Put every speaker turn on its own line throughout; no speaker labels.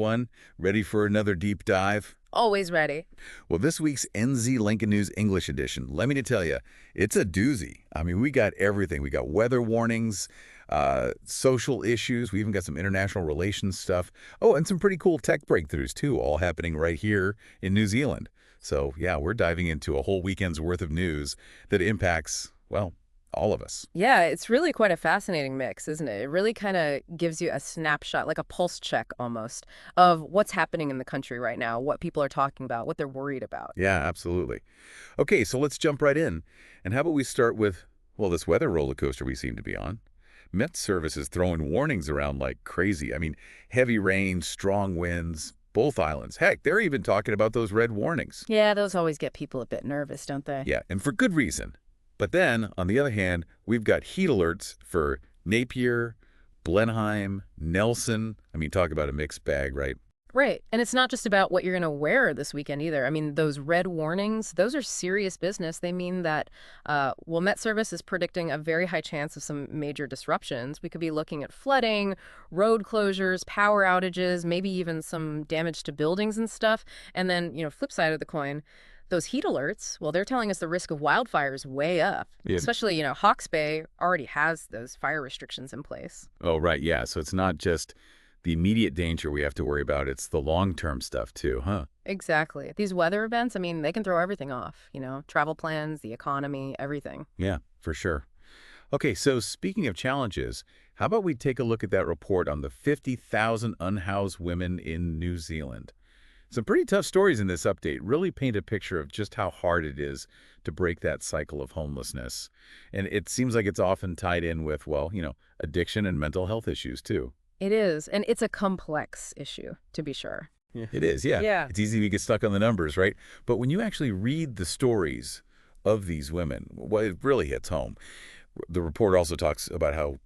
One, ready for another deep dive?
Always ready.
Well, this week's NZ Lincoln News English edition, let me tell you, it's a doozy. I mean, we got everything. We got weather warnings, social issues. We even got some international relations stuff. Oh, and some pretty cool tech breakthroughs, too, all happening right here in New Zealand. So, yeah, we're diving into a whole weekend's worth of news that impacts, well, all of us.
Yeah, it's really quite a fascinating mix, isn't it? It really kind of gives you a snapshot, like a pulse check almost, of what's happening in the country right now, what people are talking about, what they're worried about.
Yeah, absolutely. Okay, so let's jump right in. And how about we start with, well, this weather roller coaster we seem to be on. Met Service is throwing warnings around like crazy. I mean, heavy rain, strong winds, both islands. Heck, they're even talking about those red warnings.
Yeah, those always get people a bit nervous, don't they?
Yeah, and for good reason. But then, on the other hand, we've got heat alerts for Napier, Blenheim, Nelson. I mean, talk about a mixed bag, right?
Right. And it's not just about what you're going to wear this weekend either. I mean, those red warnings, those are serious business. They mean that, Met Service is predicting a very high chance of some major disruptions. We could be looking at flooding, road closures, power outages, maybe even some damage to buildings and stuff. And then, flip side of the coin, those heat alerts, well, they're telling us the risk of wildfires way up.
Yeah.
Especially, Hawke's Bay already has those fire restrictions in place.
Oh, right, yeah. So it's not just the immediate danger we have to worry about. It's the long-term stuff, too, huh?
Exactly. These weather events, I mean, they can throw everything off, travel plans, the economy, everything.
Yeah, for sure. Okay, so speaking of challenges, how about we take a look at that report on the 50,000 unhoused women in New Zealand? Some pretty tough stories in this update really paint a picture of just how hard it is to break that cycle of homelessness. And it seems like it's often tied in with, well, addiction and mental health issues, too.
It is, and it's a complex issue, to be sure.
Yeah. It is, yeah.
Yeah.
It's easy to get stuck on the numbers, right? But when you actually read the stories of these women, well, it really hits home. The report also talks about how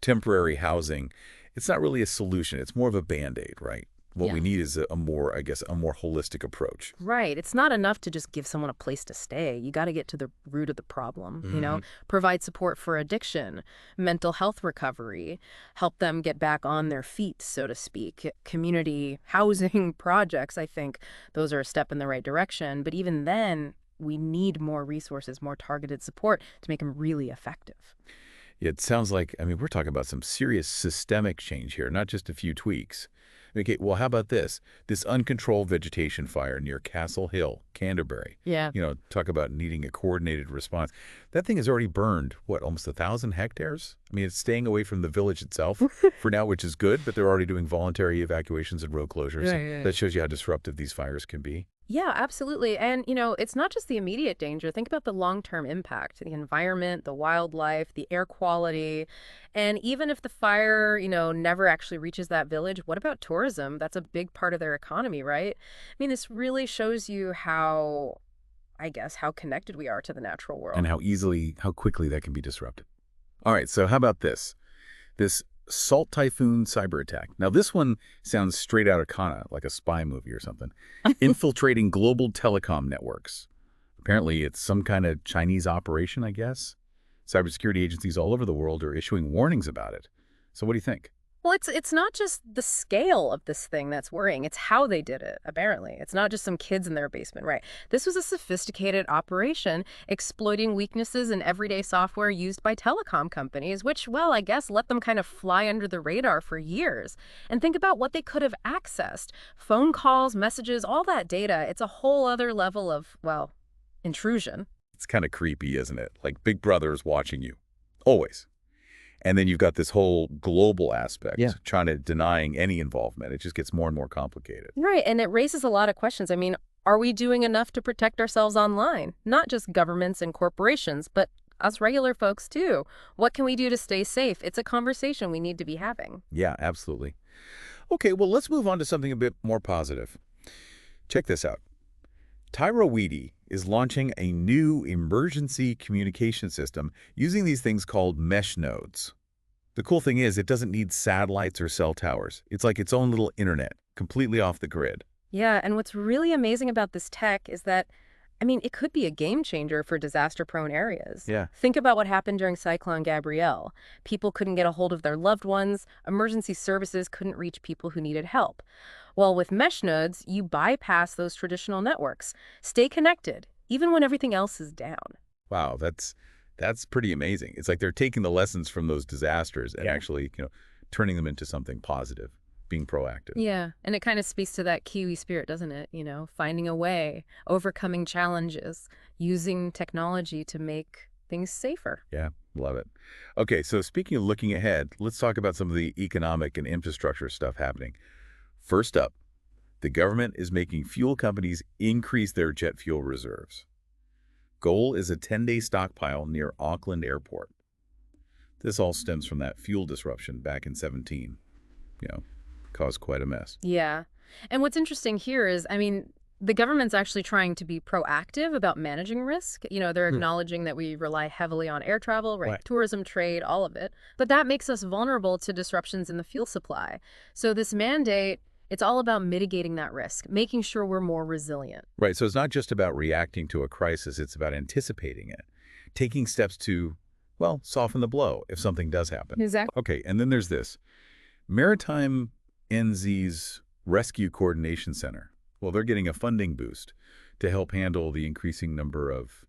temporary housing, it's not really a solution. It's more of a Band-Aid, right? What
Yeah.
we need is a more holistic approach.
Right. It's not enough to just give someone a place to stay. You got to get to the root of the problem, provide support for addiction, mental health recovery, help them get back on their feet, so to speak. Community housing projects, I think those are a step in the right direction. But even then, we need more resources, more targeted support to make them really effective.
It sounds like, we're talking about some serious systemic change here, not just a few tweaks. Okay, well, how about this? This uncontrolled vegetation fire near Castle Hill, Canterbury.
Yeah.
Talk about needing a coordinated response. That thing has already burned, what, almost 1,000 hectares? I mean, it's staying away from the village itself for now, which is good, but they're already doing voluntary evacuations and road closures.
Yeah.
That shows you how disruptive these fires can be.
Yeah, absolutely. And, it's not just the immediate danger. Think about the long-term impact, the environment, the wildlife, the air quality. And even if the fire, never actually reaches that village, what about tourism? That's a big part of their economy, right? I mean, this really shows you how connected we are to the natural world.
And how quickly that can be disrupted. All right, so how about this? This Salt Typhoon cyber attack. Now, this one sounds straight out of Kana, like a spy movie or something. Infiltrating global telecom networks. Apparently, it's some kind of Chinese operation, I guess. Cybersecurity agencies all over the world are issuing warnings about it. So what do you think?
Well, it's not just the scale of this thing that's worrying. It's how they did it, apparently. It's not just some kids in their basement, right? This was a sophisticated operation exploiting weaknesses in everyday software used by telecom companies, which, well, I guess let them kind of fly under the radar for years. And think about what they could have accessed. Phone calls, messages, all that data. It's a whole other level of, well, intrusion.
It's kind of creepy, isn't it? Like Big Brother is watching you. Always. And then you've got this whole global aspect, denying any involvement. It just gets more and more complicated.
Right, and it raises a lot of questions. I mean, are we doing enough to protect ourselves online? Not just governments and corporations, but us regular folks too. What can we do to stay safe? It's a conversation we need to be having.
Yeah, absolutely. Okay, well, let's move on to something a bit more positive. Check this out. Tyroweedy is launching a new emergency communication system using these things called mesh nodes. The cool thing is it doesn't need satellites or cell towers. It's like its own little internet, completely off the grid.
Yeah, and what's really amazing about this tech is that I mean, it could be a game changer for disaster-prone areas.
Yeah.
Think about what happened during Cyclone Gabrielle. People couldn't get a hold of their loved ones. Emergency services couldn't reach people who needed help. Well, with mesh nodes, you bypass those traditional networks. Stay connected, even when everything else is down.
Wow, that's pretty amazing. It's like they're taking the lessons from those disasters and actually, turning them into something positive, being proactive.
Yeah, and it kind of speaks to that Kiwi spirit, doesn't it? Finding a way, overcoming challenges, using technology to make things safer.
Yeah, love it. Okay, so speaking of looking ahead, let's talk about some of the economic and infrastructure stuff happening. First up, the government is making fuel companies increase their jet fuel reserves. Goal is a 10-day stockpile near Auckland Airport. This all stems from that fuel disruption back in 17. Caused quite a mess.
Yeah. And what's interesting here is, I mean, the government's actually trying to be proactive about managing risk. They're acknowledging that we rely heavily on air travel, right? Tourism, trade, all of it. But that makes us vulnerable to disruptions in the fuel supply. So this mandate, it's all about mitigating that risk, making sure we're more resilient.
Right, so it's not just about reacting to a crisis, it's about anticipating it, taking steps to, well, soften the blow if something does happen.
Exactly.
Okay, and then there's this. Maritime NZ's Rescue Coordination Center. Well, they're getting a funding boost to help handle the increasing number of,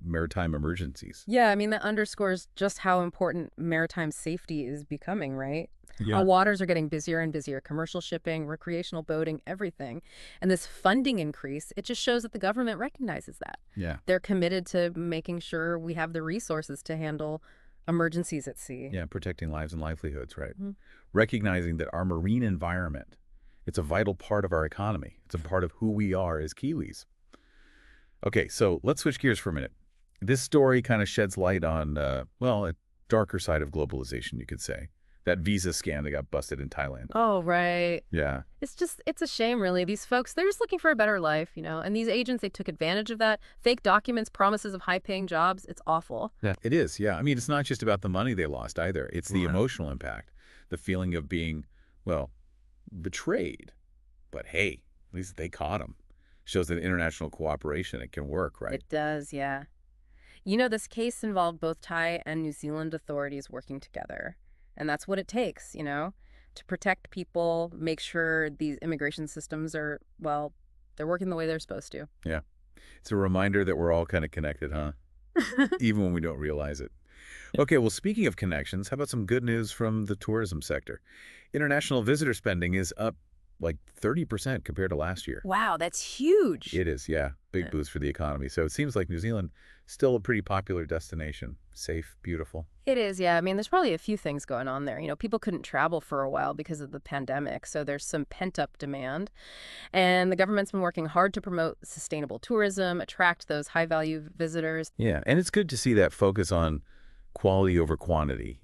maritime emergencies.
Yeah, I mean, that underscores just how important maritime safety is becoming, right?
Yeah.
Our waters are getting busier and busier, commercial shipping, recreational boating, everything. And this funding increase, it just shows that the government recognizes that.
Yeah.
They're committed to making sure we have the resources to handle emergencies at sea.
Yeah, protecting lives and livelihoods, right? Recognizing that our marine environment, it's a vital part of our economy. It's a part of who we are as Kiwis. Okay, so let's switch gears for a minute. This story kind of sheds light on, well, a darker side of globalization, you could say. That visa scam that got busted in Thailand.
Oh, right.
Yeah.
It's a shame, really. These folks, they're just looking for a better life, and these agents, they took advantage of that. Fake documents, promises of high-paying jobs. It's awful.
Yeah. It is, yeah. I mean, it's not just about the money they lost either. It's the emotional impact, the feeling of being, well, betrayed. But hey, at least they caught them. Shows that international cooperation, it can work, right?
It does, yeah. This case involved both Thai and New Zealand authorities working together. And that's what it takes, to protect people, make sure these immigration systems are, well, they're working the way they're supposed to.
Yeah. It's a reminder that we're all kind of connected, huh? Even when we don't realize it. Okay, well, speaking of connections, how about some good news from the tourism sector? International visitor spending is up like 30% compared to last year.
Wow, that's huge.
It is, yeah. Big boost for the economy. So it seems like New Zealand, still a pretty popular destination. Safe, beautiful.
It is, yeah. I mean, there's probably a few things going on there. People couldn't travel for a while because of the pandemic, so there's some pent-up demand. And the government's been working hard to promote sustainable tourism, attract those high-value visitors.
Yeah, and it's good to see that focus on quality over quantity,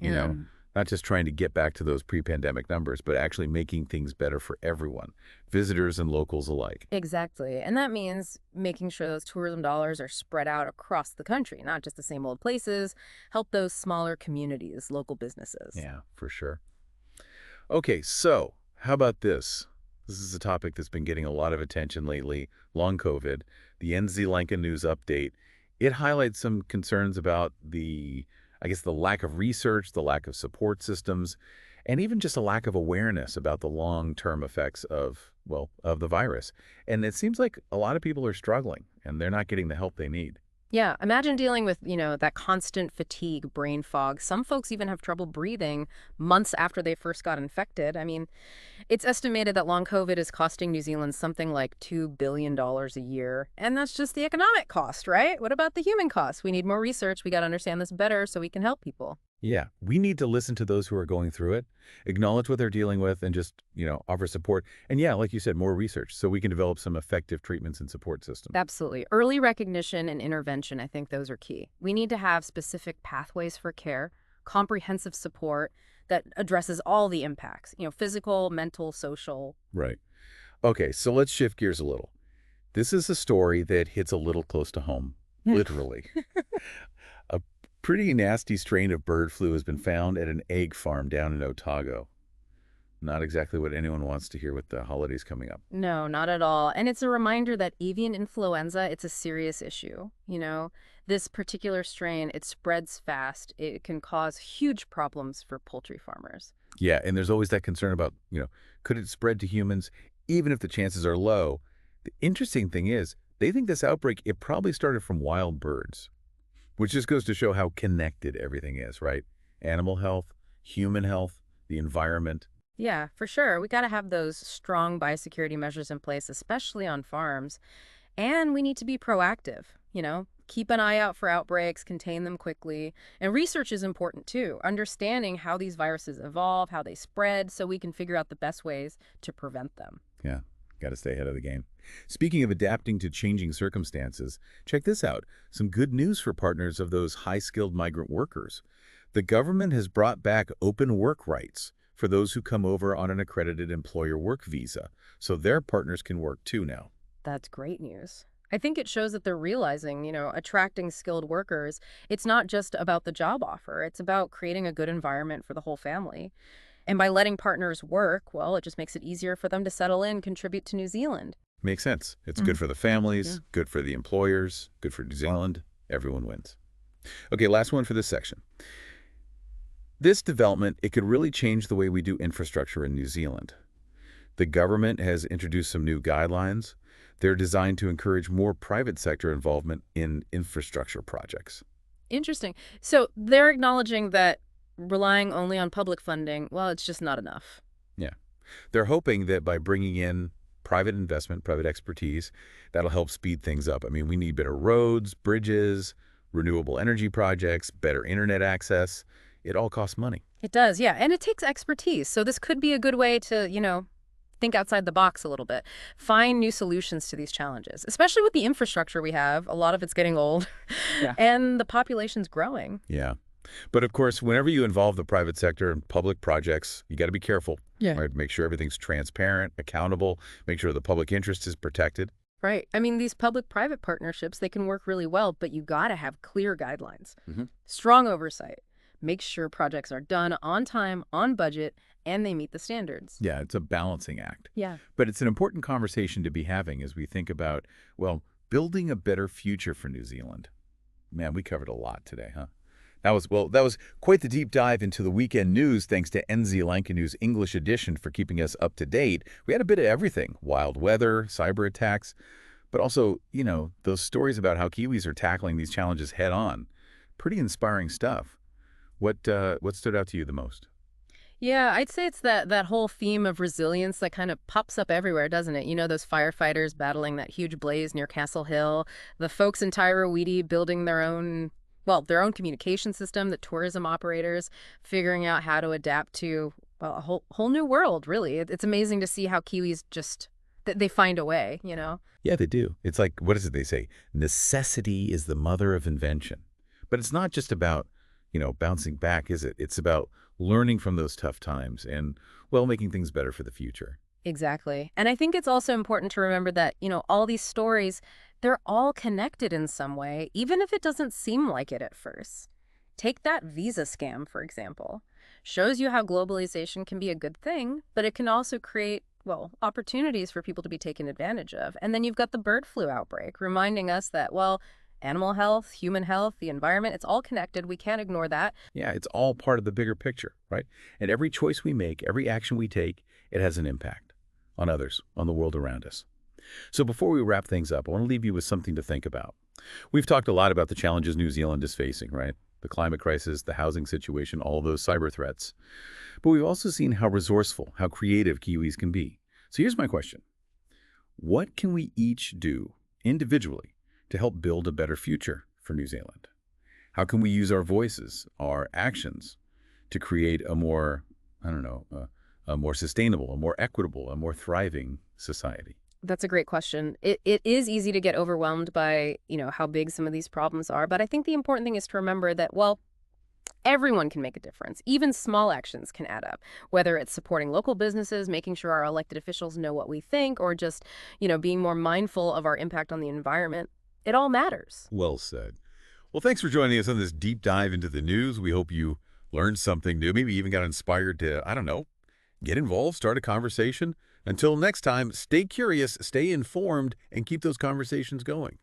not just trying to get back to those pre-pandemic numbers, but actually making things better for everyone, visitors and locals alike.
Exactly. And that means making sure those tourism dollars are spread out across the country, not just the same old places, help those smaller communities, local businesses.
Yeah, for sure. Okay, so how about this? This is a topic that's been getting a lot of attention lately, long COVID, the NZ Lanka News update. It highlights some concerns about the lack of research, the lack of support systems, and even just a lack of awareness about the long-term effects of the virus. And it seems like a lot of people are struggling, and they're not getting the help they need.
Yeah, imagine dealing with, that constant fatigue, brain fog. Some folks even have trouble breathing months after they first got infected. I mean, it's estimated that long COVID is costing New Zealand something like $2 billion a year. And that's just the economic cost, right? What about the human cost? We need more research. We got to understand this better so we can help people.
Yeah, we need to listen to those who are going through it, acknowledge what they're dealing with, and just, offer support. And yeah, like you said, more research so we can develop some effective treatments and support systems.
Absolutely. Early recognition and intervention, I think those are key. We need to have specific pathways for care, comprehensive support that addresses all the impacts, physical, mental, social.
Right. Okay, so let's shift gears a little. This is a story that hits a little close to home, literally. A pretty nasty strain of bird flu has been found at an egg farm down in Otago. not exactly what anyone wants to hear with the holidays coming up.
No, not at all. And it's a reminder that avian influenza, it's a serious issue. This particular strain, it spreads fast. It can cause huge problems for poultry farmers.
Yeah, and there's always that concern about, could it spread to humans, even if the chances are low? The interesting thing is, they think this outbreak, it probably started from wild birds, which just goes to show how connected everything is, right? Animal health, human health, the environment.
Yeah, for sure. We got to have those strong biosecurity measures in place, especially on farms. And we need to be proactive. Keep an eye out for outbreaks, contain them quickly. And research is important too, understanding how these viruses evolve, how they spread, so we can figure out the best ways to prevent them.
Yeah, got to stay ahead of the game. Speaking of adapting to changing circumstances, check this out. Some good news for partners of those high-skilled migrant workers. The government has brought back open work rights for those who come over on an accredited employer work visa, so their partners can work too now.
That's great news. I think it shows that they're realizing, attracting skilled workers, it's not just about the job offer. It's about creating a good environment for the whole family. And by letting partners work, well, it just makes it easier for them to settle in, contribute to New Zealand.
Makes sense. It's good for the families, good for the employers, good for New Zealand. Everyone wins. Okay, last one for this section. This development, it could really change the way we do infrastructure in New Zealand. The government has introduced some new guidelines. They're designed to encourage more private sector involvement in infrastructure projects.
Interesting. So they're acknowledging that relying only on public funding, well, it's just not enough.
Yeah. They're hoping that by bringing in private investment, private expertise, that'll help speed things up. I mean, we need better roads, bridges, renewable energy projects, better internet access. It all costs money.
It does, yeah. And it takes expertise. So this could be a good way to, think outside the box a little bit. Find new solutions to these challenges, especially with the infrastructure we have. A lot of it's getting old.
Yeah.
And the population's growing.
Yeah. But of course, whenever you involve the private sector in public projects, you got to be careful.
Yeah.
Right? Make sure everything's transparent, accountable, make sure the public interest is protected.
Right. I mean, these public-private partnerships, they can work really well, but you got to have clear guidelines. Strong oversight. Make sure projects are done on time, on budget, and they meet the standards.
Yeah, it's a balancing act.
Yeah.
But it's an important conversation to be having as we think about, well, building a better future for New Zealand. Man, we covered a lot today, huh? That was quite the deep dive into the weekend news, thanks to NZ Lanka News English edition for keeping us up to date. We had a bit of everything: wild weather, cyber attacks, but also, those stories about how Kiwis are tackling these challenges head on. Pretty inspiring stuff. What stood out to you the most?
Yeah, I'd say it's that whole theme of resilience that kind of pops up everywhere, doesn't it? Those firefighters battling that huge blaze near Castle Hill, the folks in Tairāwiti building their own communication system, the tourism operators figuring out how to adapt to, well, a whole new world, really. It's amazing to see how Kiwis just, they find a way,
Yeah, they do. It's like, what is it they say? Necessity is the mother of invention. But it's not just about, bouncing back, is it? It's about learning from those tough times and, well, making things better for the future.
Exactly. And I think it's also important to remember that, all these stories, they're all connected in some way, even if it doesn't seem like it at first. Take that visa scam, for example. Shows you how globalization can be a good thing, but it can also create, well, opportunities for people to be taken advantage of. And then you've got the bird flu outbreak, reminding us that, well, animal health, human health, the environment, it's all connected. We can't ignore that.
Yeah, it's all part of the bigger picture, right? And every choice we make, every action we take, it has an impact on others, on the world around us. So before we wrap things up, I want to leave you with something to think about. We've talked a lot about the challenges New Zealand is facing, right? The climate crisis, the housing situation, all those cyber threats. But we've also seen how resourceful, how creative Kiwis can be. So here's my question. What can we each do individually to help build a better future for New Zealand? How can we use our voices, our actions, to create a more, a more sustainable, a more equitable, a more thriving society?
That's a great question. It is easy to get overwhelmed by, how big some of these problems are. But I think the important thing is to remember that, well, everyone can make a difference. Even small actions can add up, whether it's supporting local businesses, making sure our elected officials know what we think, or just, being more mindful of our impact on the environment. It all matters.
Well said. Well, thanks for joining us on this deep dive into the news. We hope you learned something new, maybe even got inspired to, Get involved, start a conversation. Until next time, stay curious, stay informed, and keep those conversations going.